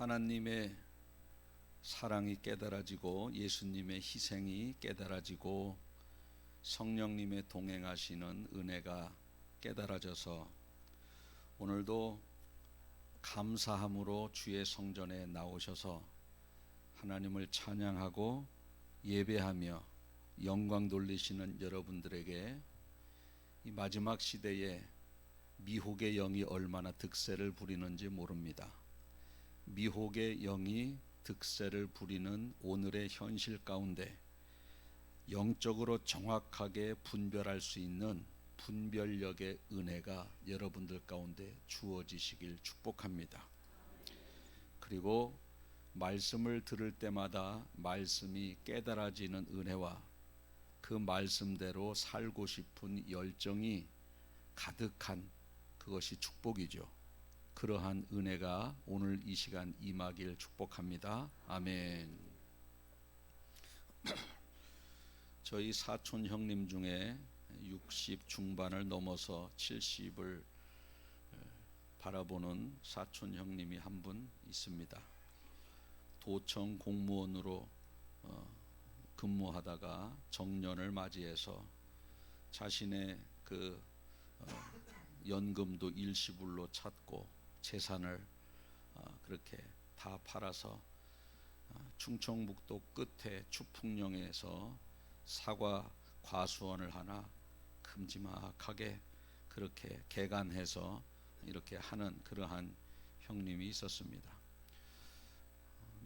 하나님의 사랑이 깨달아지고 예수님의 희생이 깨달아지고 성령님의 동행하시는 은혜가 깨달아져서 오늘도 감사함으로 주의 성전에 나오셔서 하나님을 찬양하고 예배하며 영광 돌리시는 여러분들에게 이 마지막 시대에 미혹의 영이 얼마나 득세를 부리는지 모릅니다. 미혹의 영이 득세를 부리는 오늘의 현실 가운데 영적으로 정확하게 분별할 수 있는 분별력의 은혜가 여러분들 가운데 주어지시길 축복합니다. 그리고 말씀을 들을 때마다 말씀이 깨달아지는 은혜와 그 말씀대로 살고 싶은 열정이 가득한 그것이 축복이죠. 그러한 은혜가 오늘 이 시간 임하길 축복합니다. 아멘. 저희 사촌 형님 중에 60 중반을 넘어서 70을 바라보는 사촌 형님이 한 분 있습니다. 도청 공무원으로 근무하다가 정년을 맞이해서 자신의 그 연금도 일시불로 찾고 재산을 그렇게 다 팔아서 충청북도 끝에 추풍령에서 사과 과수원을 하나 큼지막하게 그렇게 개간해서 이렇게 하는 그러한 형님이 있었습니다.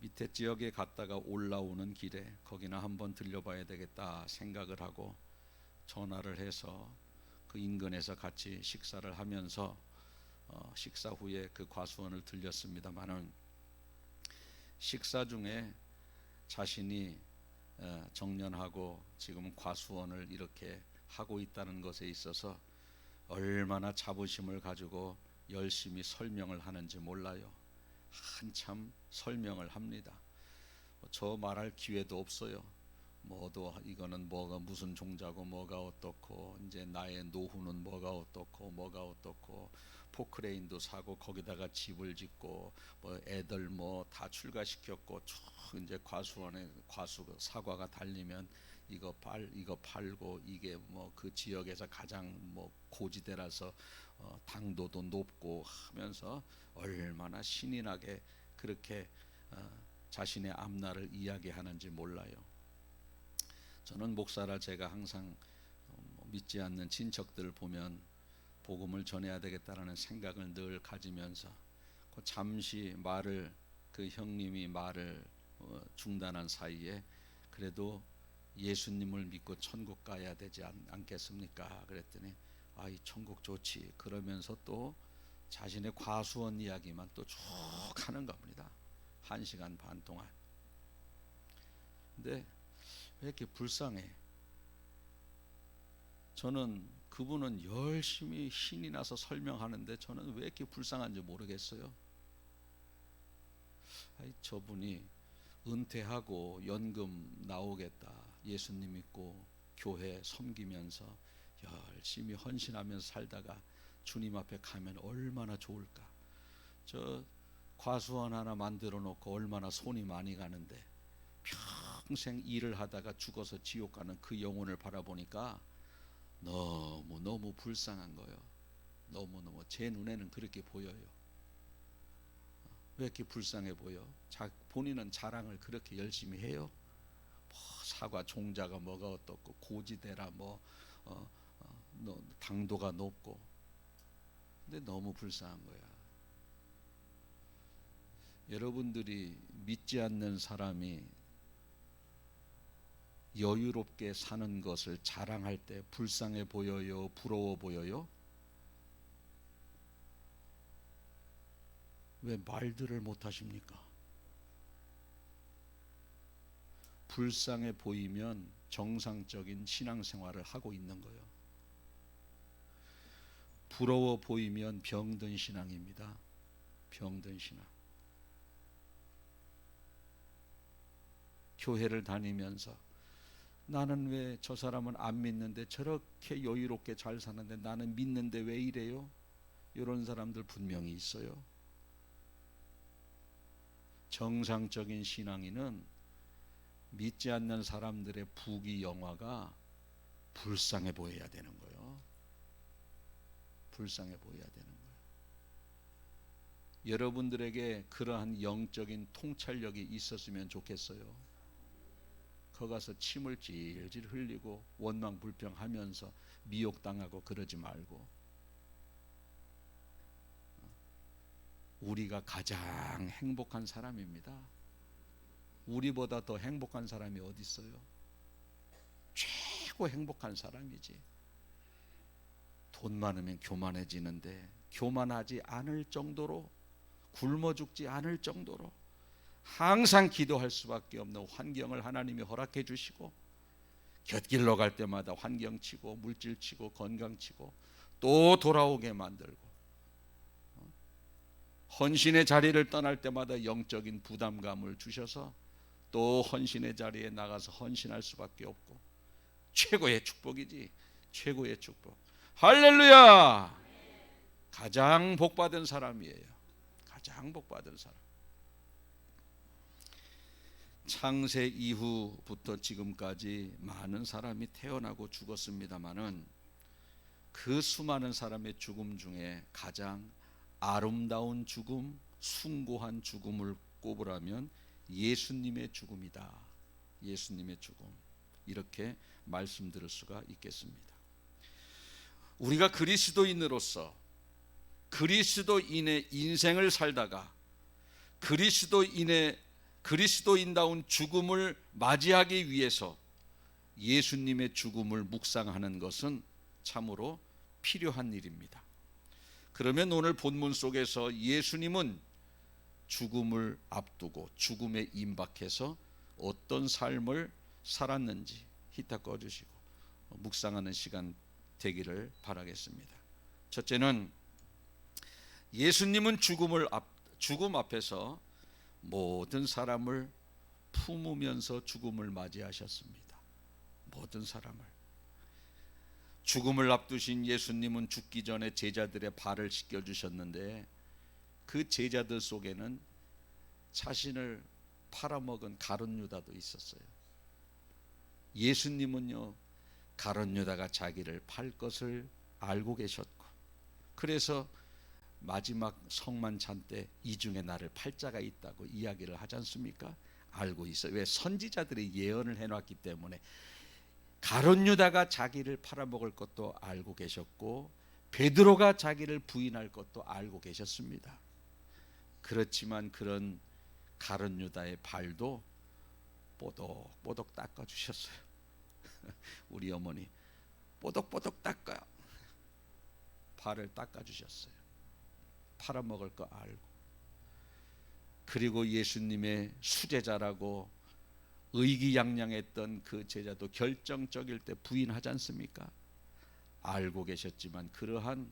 밑에 지역에 갔다가 올라오는 길에 거기나 한번 들려봐야 되겠다 생각을 하고 전화를 해서 그 인근에서 같이 식사를 하면서 식사 후에 그 과수원을 들렸습니다마는 식사 중에 자신이 정년하고 지금 과수원을 이렇게 하고 있다는 것에 있어서 얼마나 자부심을 가지고 열심히 설명을 하는지 몰라요. 한참 설명을 합니다. 저 말할 기회도 없어요. 뭐도 이거는 뭐가 무슨 종자고 뭐가 어떻고 이제 나의 노후는 뭐가 어떻고 뭐가 어떻고 포크레인도 사고 거기다가 집을 짓고 뭐 애들 뭐 다 출가시켰고 쭉 이제 과수원에 사과가 달리면 이거 팔고 이게 뭐 그 지역에서 가장 뭐 고지대라서 당도도 높고 하면서 얼마나 신이 나게 그렇게 자신의 앞날을 이야기하는지 몰라요. 저는 목사라 제가 항상 믿지 않는 친척들을 보면 복음을 전해야 되겠다라는 생각을 늘 가지면서 잠시 그 형님이 말을 중단한 사이에 그래도 예수님을 믿고 천국 가야 되지 않겠습니까? 그랬더니 이 천국 좋지. 그러면서 또 자신의 과수원 이야기만 또 쭉 하는 겁니다. 1시간 반 동안. 근데 왜 이렇게 불쌍해? 저는 그분은 열심히 신이 나서 설명하는데 저는 왜 이렇게 불쌍한지 모르겠어요. 저분이 은퇴하고 연금 나오겠다. 예수님 믿고 교회 섬기면서 열심히 헌신하면서 살다가 주님 앞에 가면 얼마나 좋을까. 저 과수원 하나 만들어 놓고 얼마나 손이 많이 가는데 평생 일을 하다가 죽어서 지옥 가는 그 영혼을 바라보니까 너무 불쌍한 거예요. 너무 제 눈에는 그렇게 보여요. 왜 이렇게 불쌍해 보여? 본인은 자랑을 그렇게 열심히 해요. 뭐 사과 종자가 뭐가 어떻고 고지대라 당도가 높고 근데 너무 불쌍한 거야. 여러분들이 믿지 않는 사람이 여유롭게 사는 것을 자랑할 때 불쌍해 보여요? 부러워 보여요? 왜 말들을 못 하십니까? 불쌍해 보이면 정상적인 신앙생활을 하고 있는 거예요. 부러워 보이면 병든 신앙입니다. 병든 신앙. 교회를 다니면서 나는 왜 저 사람은 안 믿는데 저렇게 여유롭게 잘 사는데 나는 믿는데 왜 이래요? 이런 사람들 분명히 있어요. 정상적인 신앙인은 믿지 않는 사람들의 부귀영화가 불쌍해 보여야 되는 거예요. 불쌍해 보여야 되는 거예요. 여러분들에게 그러한 영적인 통찰력이 있었으면 좋겠어요. 거 가서 침을 질질 흘리고 원망불평하면서 미혹당하고 그러지 말고, 우리가 가장 행복한 사람입니다. 우리보다 더 행복한 사람이 어디 있어요? 최고 행복한 사람이지. 돈 많으면 교만해지는데 교만하지 않을 정도로, 굶어 죽지 않을 정도로 항상 기도할 수밖에 없는 환경을 하나님이 허락해 주시고, 곁길로 갈 때마다 환경 치고 물질 치고 건강 치고 또 돌아오게 만들고, 헌신의 자리를 떠날 때마다 영적인 부담감을 주셔서 또 헌신의 자리에 나가서 헌신할 수밖에 없고, 최고의 축복이지. 최고의 축복. 할렐루야. 가장 복받은 사람이에요. 가장 복받은 사람. 창세 이후부터 지금까지 많은 사람이 태어나고 죽었습니다마는 그 수많은 사람의 죽음 중에 가장 아름다운 죽음, 숭고한 죽음을 꼽으라면 예수님의 죽음이다. 예수님의 죽음. 이렇게 말씀드릴 수가 있겠습니다. 우리가 그리스도인으로서 그리스도인의 인생을 살다가 그리스도인다운 죽음을 맞이하기 위해서 예수님의 죽음을 묵상하는 것은 참으로 필요한 일입니다. 그러면 오늘 본문 속에서 예수님은 죽음을 앞두고 죽음에 임박해서 어떤 삶을 살았는지 히타 꺼주시고 묵상하는 시간 되기를 바라겠습니다. 첫째는 예수님은 죽음 앞에서 모든 사람을 품으면서 죽음을 맞이하셨습니다. 모든 사람을. 죽음을 앞두신 예수님은 죽기 전에 제자들의 발을 씻겨주셨는데, 그 제자들 속에는 자신을 팔아먹은 가룟 유다도 있었어요. 예수님은요, 가룟 유다가 자기를 팔 것을 알고 계셨고, 그래서 마지막 성만찬 때 이 중에 나를 팔 자가 있다고 이야기를 하지 않습니까? 알고 있어요. 왜? 선지자들이 예언을 해놨기 때문에. 가룟 유다가 자기를 팔아먹을 것도 알고 계셨고, 베드로가 자기를 부인할 것도 알고 계셨습니다. 그렇지만 그런 가룟 유다의 발도 뽀독뽀독 닦아주셨어요. 우리 어머니 뽀독뽀독 닦아요. 발을 닦아주셨어요. 팔아먹을 거 알고. 그리고 예수님의 수제자라고 의기양양했던 그 제자도 결정적일 때 부인하지 않습니까? 알고 계셨지만 그러한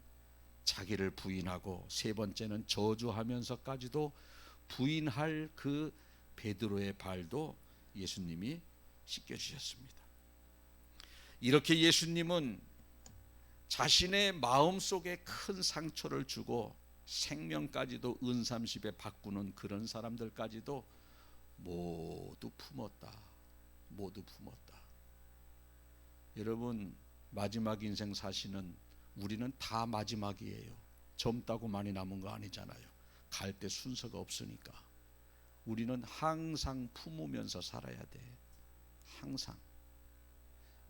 자기를 부인하고 세 번째는 저주하면서까지도 부인할 그 베드로의 발도 예수님이 씻겨주셨습니다. 이렇게 예수님은 자신의 마음속에 큰 상처를 주고 생명까지도 은삼십에 바꾸는 그런 사람들까지도 모두 품었다. 모두 품었다. 여러분, 마지막 인생 사시는 우리는 다 마지막이에요. 젊다고 많이 남은 거 아니잖아요. 갈 때 순서가 없으니까. 우리는 항상 품으면서 살아야 돼. 항상.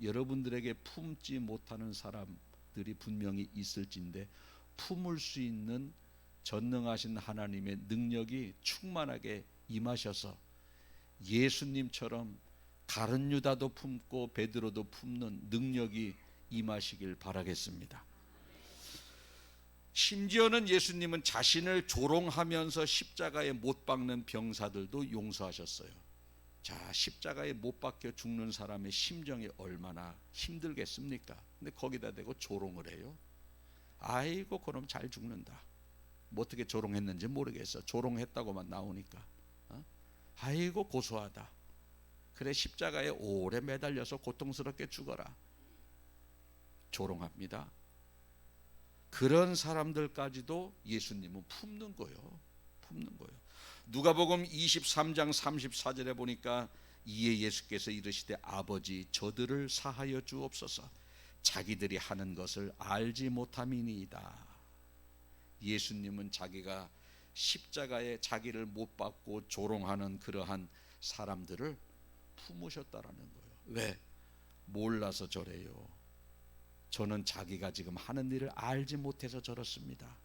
여러분들에게 품지 못하는 사람들이 분명히 있을진데, 품을 수 있는 전능하신 하나님의 능력이 충만하게 임하셔서 예수님처럼 가룟 유다도 품고 베드로도 품는 능력이 임하시길 바라겠습니다. 심지어는 예수님은 자신을 조롱하면서 십자가에 못 박는 병사들도 용서하셨어요. 자, 십자가에 못 박혀 죽는 사람의 심정이 얼마나 힘들겠습니까? 근데 거기다 대고 조롱을 해요. 아이고, 그럼 잘 죽는다. 뭐 어떻게 조롱했는지 모르겠어. 조롱했다고만 나오니까. 아이고, 고소하다. 그래, 십자가에 오래 매달려서 고통스럽게 죽어라. 조롱합니다. 그런 사람들까지도 예수님은 품는 거예요. 품는 거예요. 누가복음 23장 34절에 보니까 이에 예수께서 이르시되 아버지 저들을 사하여 주옵소서 자기들이 하는 것을 알지 못함이니이다. 예수님은 자기가 십자가에 자기를 못 박고 조롱하는 그러한 사람들을 품으셨다라는 거예요. 왜? 몰라서 저래요. 저는 자기가 지금 하는 일을 알지 못해서 저렇습니다.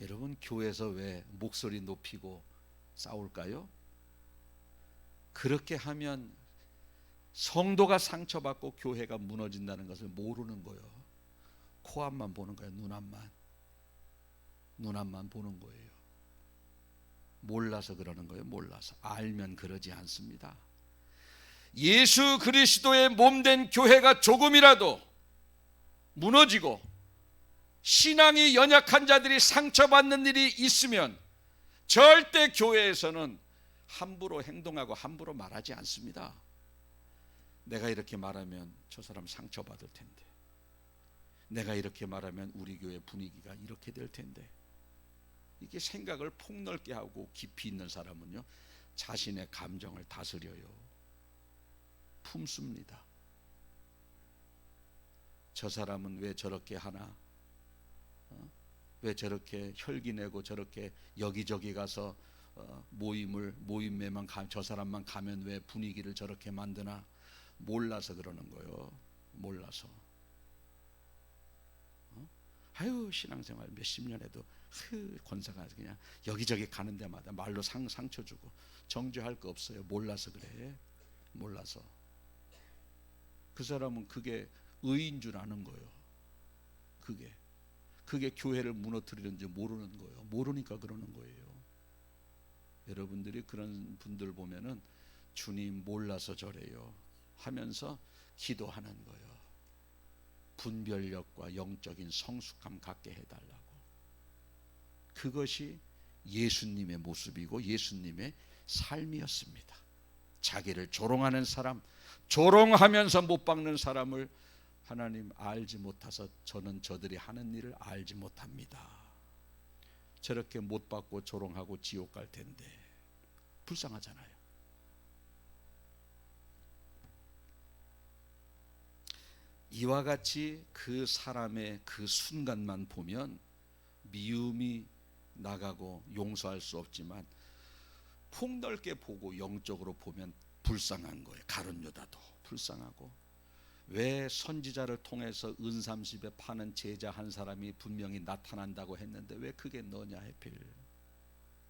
여러분, 교회에서 왜 목소리 높이고 싸울까요? 그렇게 하면 성도가 상처받고 교회가 무너진다는 것을 모르는 거예요. 코앞만 보는 거예요. 눈앞만 보는 거예요. 몰라서 그러는 거예요. 몰라서. 알면 그러지 않습니다. 예수 그리스도의 몸된 교회가 조금이라도 무너지고 신앙이 연약한 자들이 상처받는 일이 있으면 절대 교회에서는 함부로 행동하고 함부로 말하지 않습니다. 내가 이렇게 말하면 저 사람 상처받을 텐데, 내가 이렇게 말하면 우리 교회 분위기가 이렇게 될 텐데, 이게 생각을 폭넓게 하고 깊이 있는 사람은요, 자신의 감정을 다스려요. 품습니다. 저 사람은 왜 저렇게 하나? 왜 저렇게 혈기내고 저렇게 여기저기 가서 모임에만 저 사람만 가면 왜 분위기를 저렇게 만드나? 몰라서 그러는 거예요. 몰라서. 아유, 신앙생활 몇십 년 해도 권사가 그냥 여기저기 가는 데마다 말로 상처 주고 정죄할 거 없어요. 몰라서 그래. 몰라서. 그 사람은 그게 의인 줄 아는 거예요. 그게 교회를 무너뜨리는지 모르는 거예요. 모르니까 그러는 거예요. 여러분들이 그런 분들 보면은 주님 몰라서 저래요 하면서 기도하는 거예요. 분별력과 영적인 성숙함 갖게 해달라고. 그것이 예수님의 모습이고 예수님의 삶이었습니다. 자기를 조롱하는 사람, 조롱하면서 못 박는 사람을 하나님 알지 못해서 저는 저들이 하는 일을 알지 못합니다. 저렇게 못 박고 조롱하고 지옥 갈 텐데 불쌍하잖아요. 이와 같이 그 사람의 그 순간만 보면 미움이 나가고 용서할 수 없지만 폭넓게 보고 영적으로 보면 불쌍한 거예요. 가룟 유다도 불쌍하고, 왜 선지자를 통해서 은삼십에 파는 제자 한 사람이 분명히 나타난다고 했는데 왜 그게 너냐 하필.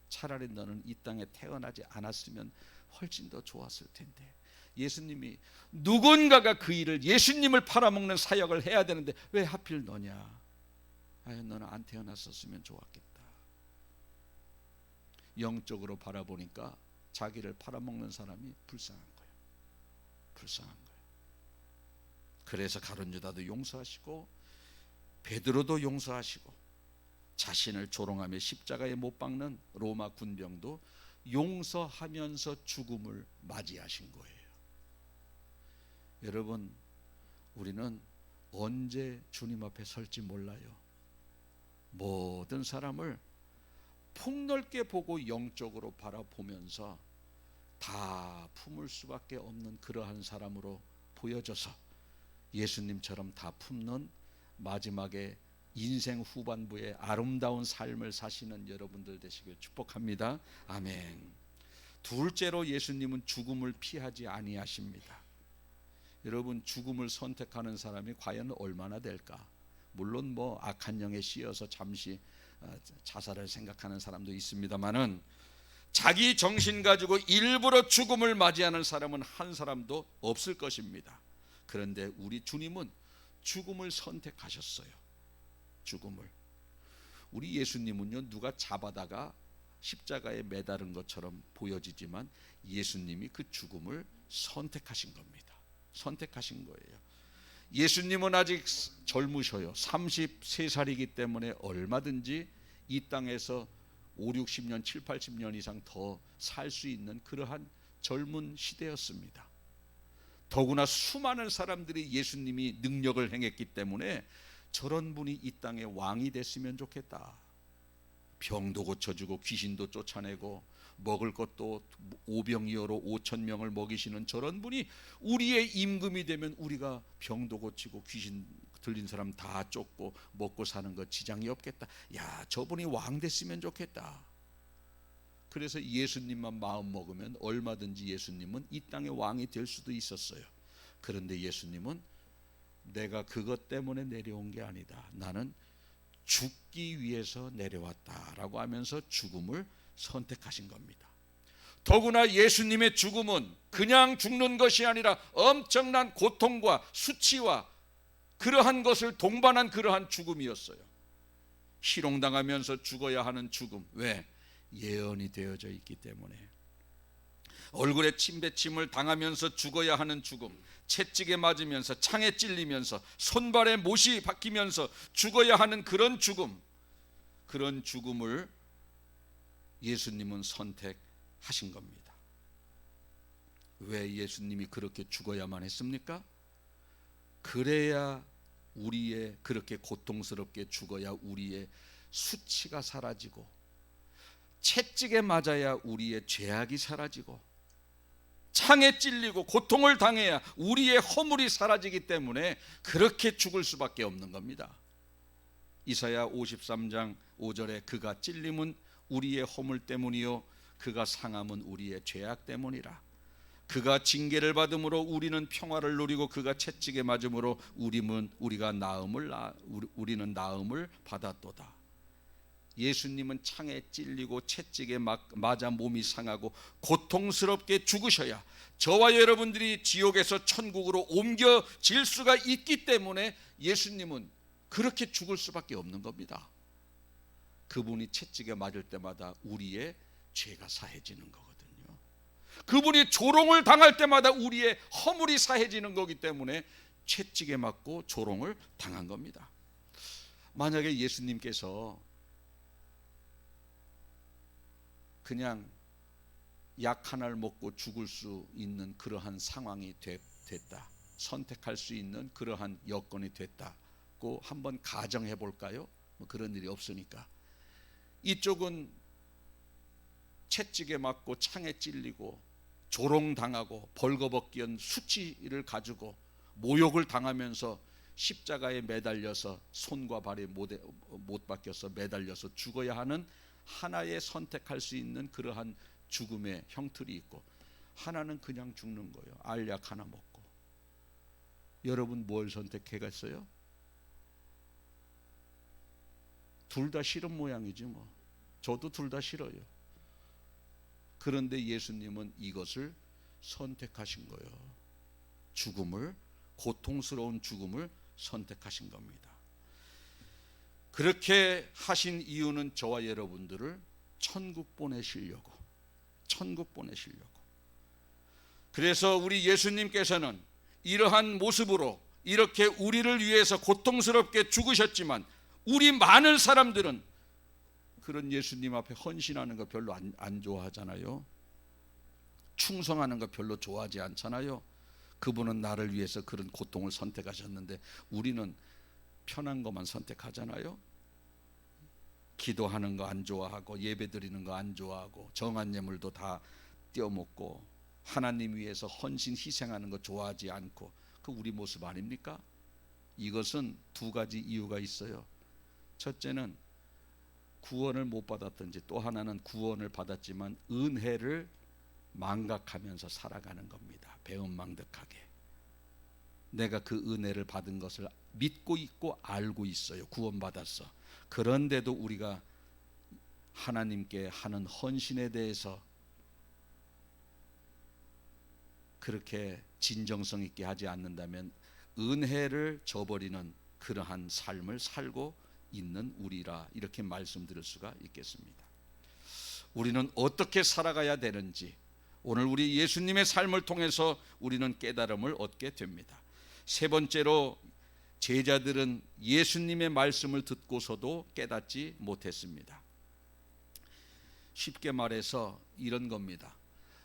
차라리 너는 이 땅에 태어나지 않았으면 훨씬 더 좋았을 텐데. 예수님이 누군가가 그 일을, 예수님을 팔아먹는 사역을 해야 되는데 왜 하필 너냐. 아유, 너는 안 태어났었으면 좋았겠다. 영적으로 바라보니까 자기를 팔아먹는 사람이 불쌍한 거예요. 불쌍한 거예요. 그래서 가룟 유다도 용서하시고 베드로도 용서하시고 자신을 조롱하며 십자가에 못 박는 로마 군병도 용서하면서 죽음을 맞이하신 거예요. 여러분, 우리는 언제 주님 앞에 설지 몰라요. 모든 사람을 폭넓게 보고 영적으로 바라보면서 다 품을 수밖에 없는 그러한 사람으로 보여져서 예수님처럼 다 품는 마지막에 인생 후반부에 아름다운 삶을 사시는 여러분들 되시길 축복합니다. 아멘. 둘째로 예수님은 죽음을 피하지 아니하십니다. 여러분, 죽음을 선택하는 사람이 과연 얼마나 될까? 물론 악한 영에 씌어서 잠시 자살을 생각하는 사람도 있습니다만은 자기 정신 가지고 일부러 죽음을 맞이하는 사람은 한 사람도 없을 것입니다. 그런데 우리 주님은 죽음을 선택하셨어요. 죽음을. 우리 예수님은요, 누가 잡아다가 십자가에 매다른 것처럼 보여지지만 예수님이 그 죽음을 선택하신 겁니다. 선택하신 거예요. 예수님은 아직 젊으셔요. 33살이기 때문에 얼마든지 이 땅에서 5, 60년, 7, 80년 이상 더 살 수 있는 그러한 젊은 시대였습니다. 더구나 수많은 사람들이 예수님이 능력을 행했기 때문에 저런 분이 이 땅의 왕이 됐으면 좋겠다. 병도 고쳐주고 귀신도 쫓아내고 먹을 것도 오병이어로 5,000명을 먹이시는 저런 분이 우리의 임금이 되면 우리가 병도 고치고 귀신 들린 사람 다 쫓고 먹고 사는 것 지장이 없겠다. 야, 저분이 왕 됐으면 좋겠다. 그래서 예수님만 마음 먹으면 얼마든지 예수님은 이 땅의 왕이 될 수도 있었어요. 그런데 예수님은 내가 그것 때문에 내려온 게 아니다. 나는 죽기 위해서 내려왔다라고 하면서 죽음을 선택하신 겁니다. 더구나 예수님의 죽음은 그냥 죽는 것이 아니라 엄청난 고통과 수치와 그러한 것을 동반한 그러한 죽음이었어요. 희롱당하면서 죽어야 하는 죽음. 왜? 예언이 되어져 있기 때문에. 얼굴에 침뱉침을 당하면서 죽어야 하는 죽음, 채찍에 맞으면서 창에 찔리면서 손발에 못이 박히면서 죽어야 하는 그런 죽음, 그런 죽음을 예수님은 선택하신 겁니다. 왜 예수님이 그렇게 죽어야만 했습니까? 그래야 우리의, 그렇게 고통스럽게 죽어야 우리의 수치가 사라지고, 채찍에 맞아야 우리의 죄악이 사라지고, 창에 찔리고 고통을 당해야 우리의 허물이 사라지기 때문에 그렇게 죽을 수밖에 없는 겁니다. 이사야 53장 5절에 그가 찔림은 우리의 허물 때문이요 그가 상함은 우리의 죄악 때문이라. 그가 징계를 받음으로 우리는 평화를 누리고 그가 채찍에 맞음으로 우리는 나음을 받았도다. 예수님은 창에 찔리고 채찍에 맞아 몸이 상하고 고통스럽게 죽으셔야 저와 여러분들이 지옥에서 천국으로 옮겨질 수가 있기 때문에 예수님은 그렇게 죽을 수밖에 없는 겁니다. 그분이 채찍에 맞을 때마다 우리의 죄가 사해지는 거거든요. 그분이 조롱을 당할 때마다 우리의 허물이 사해지는 거기 때문에 채찍에 맞고 조롱을 당한 겁니다. 만약에 예수님께서 그냥 약 하나를 먹고 죽을 수 있는 그러한 상황이 됐다, 선택할 수 있는 그러한 여건이 됐다고 한번 가정해 볼까요? 뭐 그런 일이 없으니까. 이쪽은 채찍에 맞고 창에 찔리고 조롱당하고 벌거벗긴 수치를 가지고 모욕을 당하면서 십자가에 매달려서 손과 발이 못 박혀서 매달려서 죽어야 하는 하나의 선택할 수 있는 그러한 죽음의 형틀이 있고, 하나는 그냥 죽는 거예요. 알약 하나 먹고. 여러분 뭘 선택해갔어요? 둘 다 싫은 모양이지 뭐. 저도 둘 다 싫어요. 그런데 예수님은 이것을 선택하신 거예요. 죽음을, 고통스러운 죽음을 선택하신 겁니다. 그렇게 하신 이유는 저와 여러분들을 천국 보내시려고. 그래서 우리 예수님께서는 이러한 모습으로 이렇게 우리를 위해서 고통스럽게 죽으셨지만, 우리 많은 사람들은 그런 예수님 앞에 헌신하는 거 별로 안 좋아하잖아요. 충성하는 거 별로 좋아하지 않잖아요. 그분은 나를 위해서 그런 고통을 선택하셨는데 우리는 편한 것만 선택하잖아요. 기도하는 거 안 좋아하고, 예배 드리는 거 안 좋아하고, 정한 예물도 다 떼어먹고, 하나님 위해서 헌신 희생하는 거 좋아하지 않고, 그 우리 모습 아닙니까? 이것은 두 가지 이유가 있어요. 첫째는 구원을 못 받았든지, 또 하나는 구원을 받았지만 은혜를 망각하면서 살아가는 겁니다. 배은망덕하게. 내가 그 은혜를 받은 것을 믿고 있고 알고 있어요. 구원받았어. 그런데도 우리가 하나님께 하는 헌신에 대해서 그렇게 진정성 있게 하지 않는다면 은혜를 저버리는 그러한 삶을 살고 있는 우리라, 이렇게 말씀드릴 수가 있겠습니다. 우리는 어떻게 살아가야 되는지 오늘 우리 예수님의 삶을 통해서 우리는 깨달음을 얻게 됩니다. 세 번째로, 제자들은 예수님의 말씀을 듣고서도 깨닫지 못했습니다. 쉽게 말해서 이런 겁니다.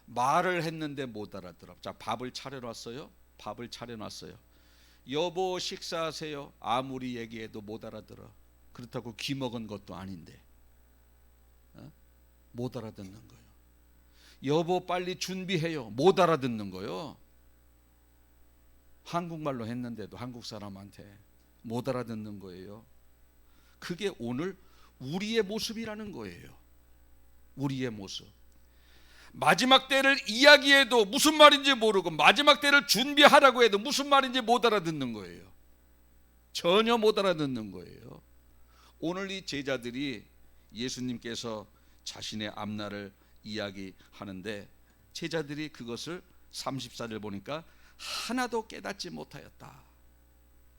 말을 했는데 못 알아들어. 자, 밥을 차려놨어요. 여보 식사하세요. 아무리 얘기해도 못 알아들어. 그렇다고 귀 먹은 것도 아닌데. 못 알아듣는 거예요. 여보 빨리 준비해요. 못 알아듣는 거예요. 한국말로 했는데도 한국 사람한테 못 알아듣는 거예요. 그게 오늘 우리의 모습이라는 거예요. 우리의 모습. 마지막 때를 이야기해도 무슨 말인지 모르고 마지막 때를 준비하라고 해도 무슨 말인지 못 알아듣는 거예요. 전혀 못 알아듣는 거예요. 오늘 이 제자들이 예수님께서 자신의 앞날을 이야기하는데 제자들이 그것을 34절 보니까 하나도 깨닫지 못하였다.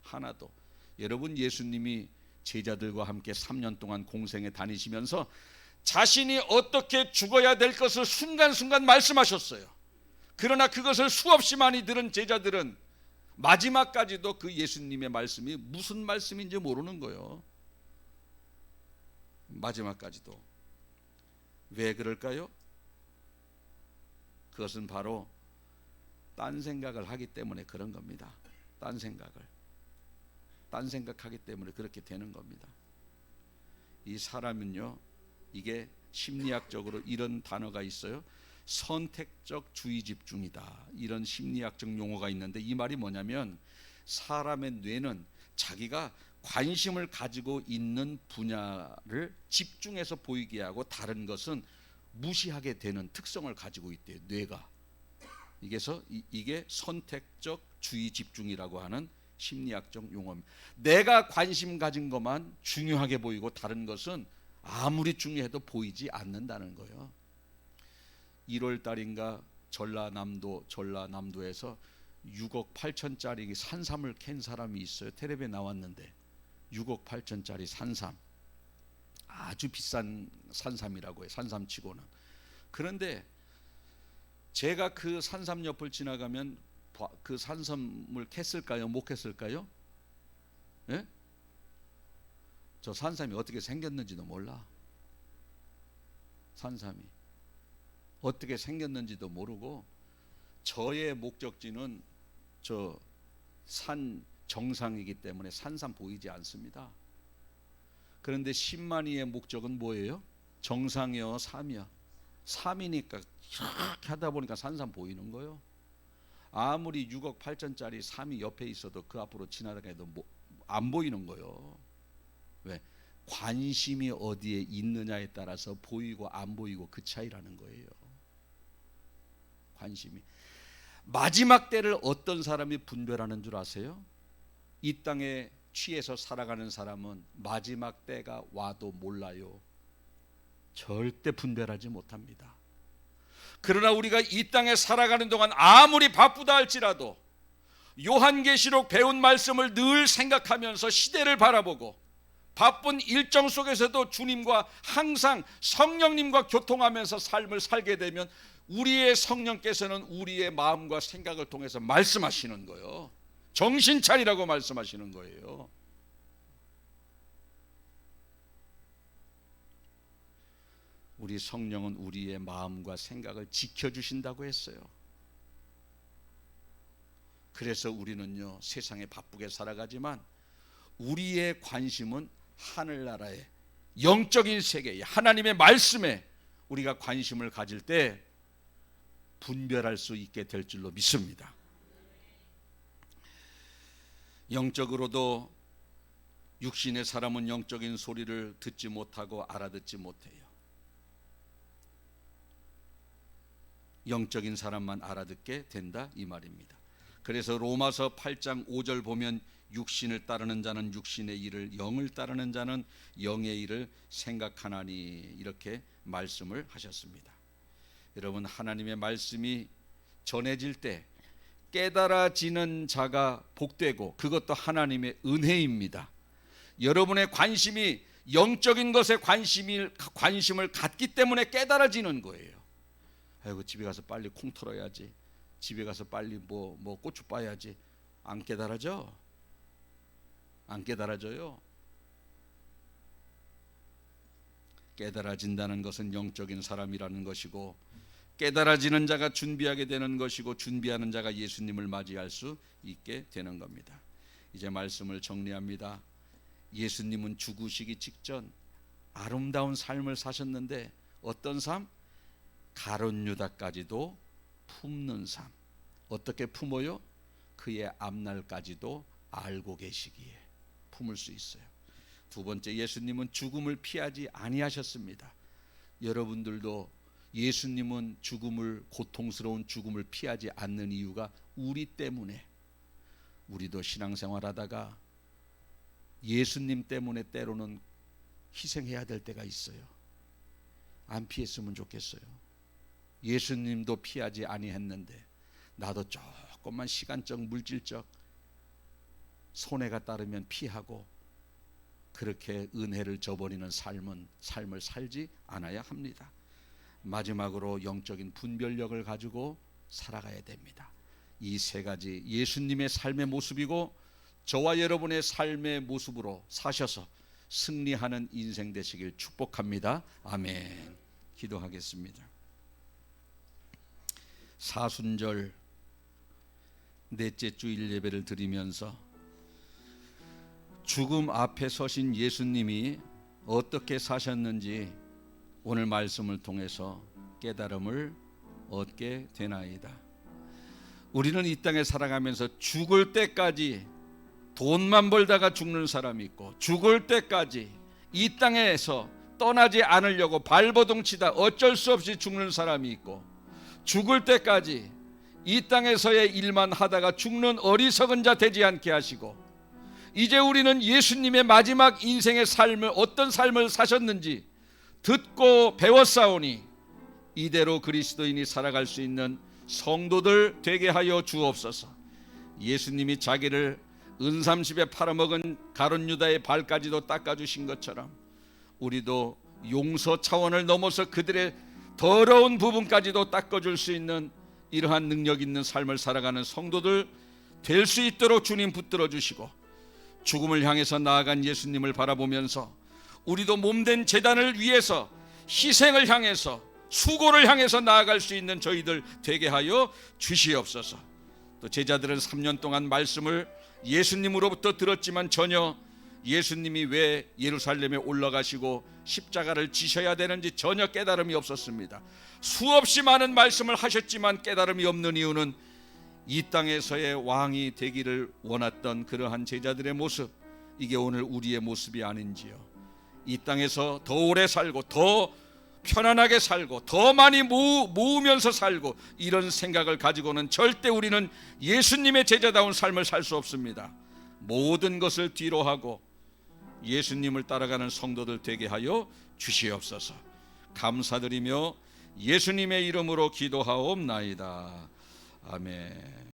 하나도. 여러분, 예수님이 제자들과 함께 3년 동안 공생에 다니시면서 자신이 어떻게 죽어야 될 것을 순간순간 말씀하셨어요. 그러나 그것을 수없이 많이 들은 제자들은 마지막까지도 그 예수님의 말씀이 무슨 말씀인지 모르는 거예요. 마지막까지도. 왜 그럴까요? 그것은 바로 딴 생각을 하기 때문에 그런 겁니다. 딴 생각하기 때문에 그렇게 되는 겁니다. 이 사람은요, 이게 심리학적으로 이런 단어가 있어요. 선택적 주의 집중이다. 이런 심리학적 용어가 있는데 이 말이 뭐냐면 사람의 뇌는 자기가 관심을 가지고 있는 분야를 집중해서 보이게 하고 다른 것은 무시하게 되는 특성을 가지고 있대요. 뇌가. 이게 선택적 주의 집중이라고 하는 심리학적 용어입니다. 내가 관심 가진 것만 중요하게 보이고 다른 것은 아무리 중요해도 보이지 않는다는 거예요. 1월 달인가 전라남도에서 6억 8천짜리 산삼을 캔 사람이 있어요. 텔레비에 나왔는데 6억 8천짜리 산삼, 아주 비싼 산삼이라고 해요. 산삼치고는. 그런데 제가 그 산삼 옆을 지나가면 그 산삼을 캤을까요? 못 캤을까요? 예? 저 산삼이 어떻게 생겼는지도 몰라. 산삼이 어떻게 생겼는지도 모르고 저의 목적지는 저 산 정상이기 때문에 산삼 보이지 않습니다. 그런데 10만이의 목적은 뭐예요? 정상이요, 삶이요. 삶이니까 이렇게 하다 보니까 산삼 보이는 거예요. 아무리 6억 8천짜리 삶이 옆에 있어도 그 앞으로 지나가도 안 보이는 거예요. 왜? 관심이 어디에 있느냐에 따라서 보이고 안 보이고 그 차이라는 거예요. 관심이. 마지막 때를 어떤 사람이 분별하는 줄 아세요? 이 땅에 취해서 살아가는 사람은 마지막 때가 와도 몰라요. 절대 분별하지 못합니다. 그러나 우리가 이 땅에 살아가는 동안 아무리 바쁘다 할지라도 요한계시록 배운 말씀을 늘 생각하면서 시대를 바라보고 바쁜 일정 속에서도 주님과 항상 성령님과 교통하면서 삶을 살게 되면 우리의 성령께서는 우리의 마음과 생각을 통해서 말씀하시는 거예요. 정신 차리라고 말씀하시는 거예요. 우리 성령은 우리의 마음과 생각을 지켜주신다고 했어요. 그래서 우리는요, 세상에 바쁘게 살아가지만 우리의 관심은 하늘나라에, 영적인 세계에, 하나님의 말씀에 우리가 관심을 가질 때 분별할 수 있게 될 줄로 믿습니다. 영적으로도 육신의 사람은 영적인 소리를 듣지 못하고 알아듣지 못해요. 영적인 사람만 알아듣게 된다 이 말입니다. 그래서 로마서 8장 5절 보면 육신을 따르는 자는 육신의 일을, 영을 따르는 자는 영의 일을 생각하나니 이렇게 말씀을 하셨습니다. 여러분, 하나님의 말씀이 전해질 때 깨달아지는 자가 복되고 그것도 하나님의 은혜입니다. 여러분의 관심이 영적인 것에 관심을 갖기 때문에 깨달아지는 거예요. 아이고, 집에 가서 빨리 콩 털어야지, 집에 가서 빨리 뭐 고추 빠야지. 안 깨달아져. 안 깨달아져요. 깨달아진다는 것은 영적인 사람이라는 것이고, 깨달아지는 자가 준비하게 되는 것이고, 준비하는 자가 예수님을 맞이할 수 있게 되는 겁니다. 이제 말씀을 정리합니다. 예수님은 죽으시기 직전 아름다운 삶을 사셨는데 어떤 삶? 가룟 유다까지도 품는 삶. 어떻게 품어요? 그의 앞날까지도 알고 계시기에 품을 수 있어요. 두 번째, 예수님은 죽음을 피하지 아니하셨습니다. 여러분들도 예수님은 죽음을, 고통스러운 죽음을 피하지 않는 이유가 우리 때문에, 우리도 신앙생활하다가 예수님 때문에 때로는 희생해야 될 때가 있어요. 안 피했으면 좋겠어요. 예수님도 피하지 아니했는데 나도 조금만 시간적, 물질적 손해가 따르면 피하고 그렇게 은혜를 저버리는 삶을 살지 않아야 합니다. 마지막으로 영적인 분별력을 가지고 살아가야 됩니다. 이 세 가지 예수님의 삶의 모습이고 저와 여러분의 삶의 모습으로 사셔서 승리하는 인생 되시길 축복합니다. 아멘. 기도하겠습니다. 사순절 넷째 주일 예배를 드리면서 죽음 앞에 서신 예수님이 어떻게 사셨는지 오늘 말씀을 통해서 깨달음을 얻게 되나이다. 우리는 이 땅에 살아가면서 죽을 때까지 돈만 벌다가 죽는 사람이 있고, 죽을 때까지 이 땅에서 떠나지 않으려고 발버둥 치다 어쩔 수 없이 죽는 사람이 있고, 죽을 때까지 이 땅에서의 일만 하다가 죽는 어리석은 자 되지 않게 하시고, 이제 우리는 예수님의 마지막 인생의 삶을, 어떤 삶을 사셨는지 듣고 배웠사오니 이대로 그리스도인이 살아갈 수 있는 성도들 되게 하여 주옵소서. 예수님이 자기를 은삼십에 팔아먹은 가룟 유다의 발까지도 닦아주신 것처럼 우리도 용서 차원을 넘어서 그들의 더러운 부분까지도 닦아줄 수 있는 이러한 능력 있는 삶을 살아가는 성도들 될 수 있도록 주님 붙들어 주시고, 죽음을 향해서 나아간 예수님을 바라보면서 우리도 몸된 제단을 위해서 희생을 향해서, 수고를 향해서 나아갈 수 있는 저희들 되게 하여 주시옵소서. 또 제자들은 3년 동안 말씀을 예수님으로부터 들었지만 전혀 예수님이 왜 예루살렘에 올라가시고 십자가를 지셔야 되는지 전혀 깨달음이 없었습니다. 수없이 많은 말씀을 하셨지만 깨달음이 없는 이유는 이 땅에서의 왕이 되기를 원했던 그러한 제자들의 모습, 이게 오늘 우리의 모습이 아닌지요. 이 땅에서 더 오래 살고 더 편안하게 살고 더 많이 모으면서 살고 이런 생각을 가지고는 절대 우리는 예수님의 제자다운 삶을 살 수 없습니다. 모든 것을 뒤로 하고 예수님을 따라가는 성도들 되게 하여 주시옵소서. 감사드리며 예수님의 이름으로 기도하옵나이다. 아멘.